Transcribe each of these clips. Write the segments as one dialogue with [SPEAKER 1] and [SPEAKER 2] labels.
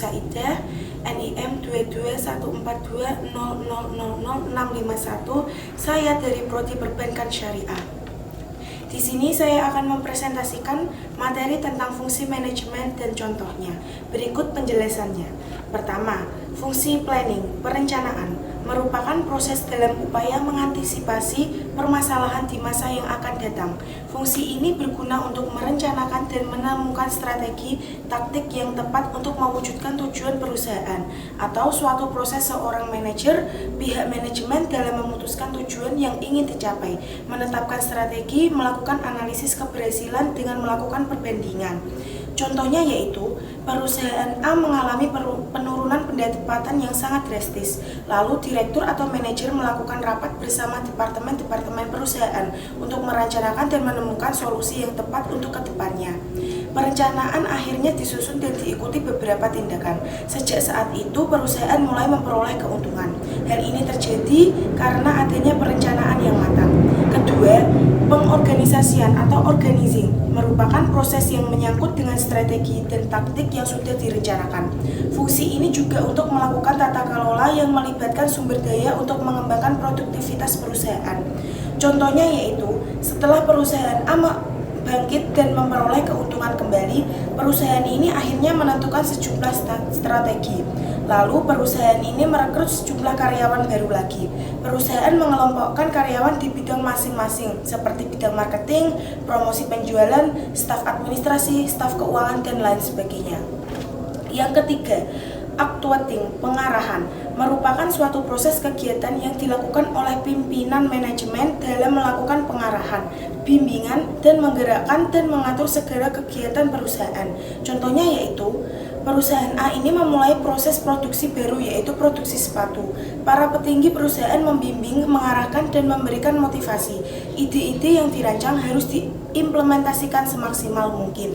[SPEAKER 1] Saidah, NIM 2214200000651. Saya dari Prodi Perbankan Syariah. Di sini saya akan mempresentasikan materi tentang fungsi manajemen dan contohnya. Berikut penjelasannya. Pertama, fungsi planning, perencanaan, merupakan proses dalam upaya mengantisipasi permasalahan di masa yang akan datang. Fungsi ini berguna untuk merencanakan dan menemukan strategi taktik yang tepat untuk mewujudkan tujuan perusahaan atau suatu proses seorang manajer, pihak manajemen dalam memutuskan tujuan yang ingin dicapai, menetapkan strategi, melakukan analisis keberhasilan dengan melakukan perbandingan. Contohnya yaitu, perusahaan A mengalami penurunan pendapatan yang sangat drastis. Lalu direktur atau manajer melakukan rapat bersama departemen-departemen perusahaan untuk merencanakan dan menemukan solusi yang tepat untuk kedepannya. Perencanaan akhirnya disusun dan diikuti beberapa tindakan. Sejak saat itu perusahaan mulai memperoleh keuntungan. Hal ini terjadi karena adanya perencanaan yang matang. Kedua, pengorganisasian atau organizing merupakan proses yang menyangkut dengan strategi dan taktik yang sudah direncanakan. Fungsi ini juga untuk melakukan tata kelola yang melibatkan sumber daya untuk mengembangkan produktivitas perusahaan. Contohnya yaitu, setelah perusahaan A bangkit dan memperoleh keuntungan kembali, perusahaan ini akhirnya menentukan sejumlah strategi. Lalu perusahaan ini merekrut sejumlah karyawan baru lagi. Perusahaan mengelompokkan karyawan di bidang masing-masing, seperti bidang marketing, promosi penjualan, staf administrasi, staf keuangan, dan lain sebagainya. Yang ketiga, actuating, pengarahan, merupakan suatu proses kegiatan yang dilakukan oleh pimpinan manajemen dalam melakukan pengarahan, bimbingan, dan menggerakkan dan mengatur segala kegiatan perusahaan. Contohnya yaitu, perusahaan A ini memulai proses produksi baru yaitu produksi sepatu. Para petinggi perusahaan membimbing, mengarahkan, dan memberikan motivasi. Ide-ide yang dirancang harus diimplementasikan semaksimal mungkin.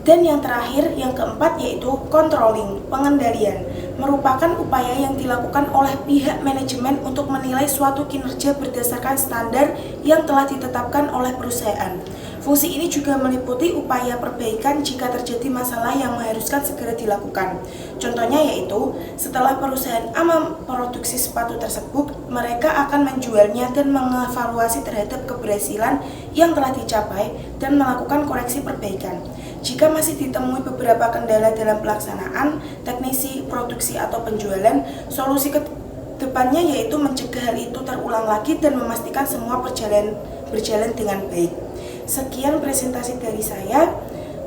[SPEAKER 1] Dan yang terakhir, yang keempat yaitu controlling, pengendalian, merupakan upaya yang dilakukan oleh pihak manajemen untuk menilai suatu kinerja berdasarkan standar yang telah ditetapkan oleh perusahaan. Fungsi ini juga meliputi upaya perbaikan jika terjadi masalah yang mengharuskan segera dilakukan. Contohnya yaitu, setelah perusahaan A memproduksi sepatu tersebut, mereka akan menjualnya dan mengevaluasi terhadap keberhasilan yang telah dicapai dan melakukan koreksi perbaikan. Jika masih ditemui beberapa kendala dalam pelaksanaan, teknisi, produksi, atau penjualan, solusi ke depannya yaitu mencegah hal itu terulang lagi dan memastikan semua berjalan dengan baik. Sekian presentasi dari saya,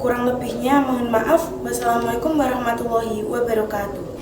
[SPEAKER 1] kurang lebihnya mohon maaf. Wassalamualaikum warahmatullahi wabarakatuh.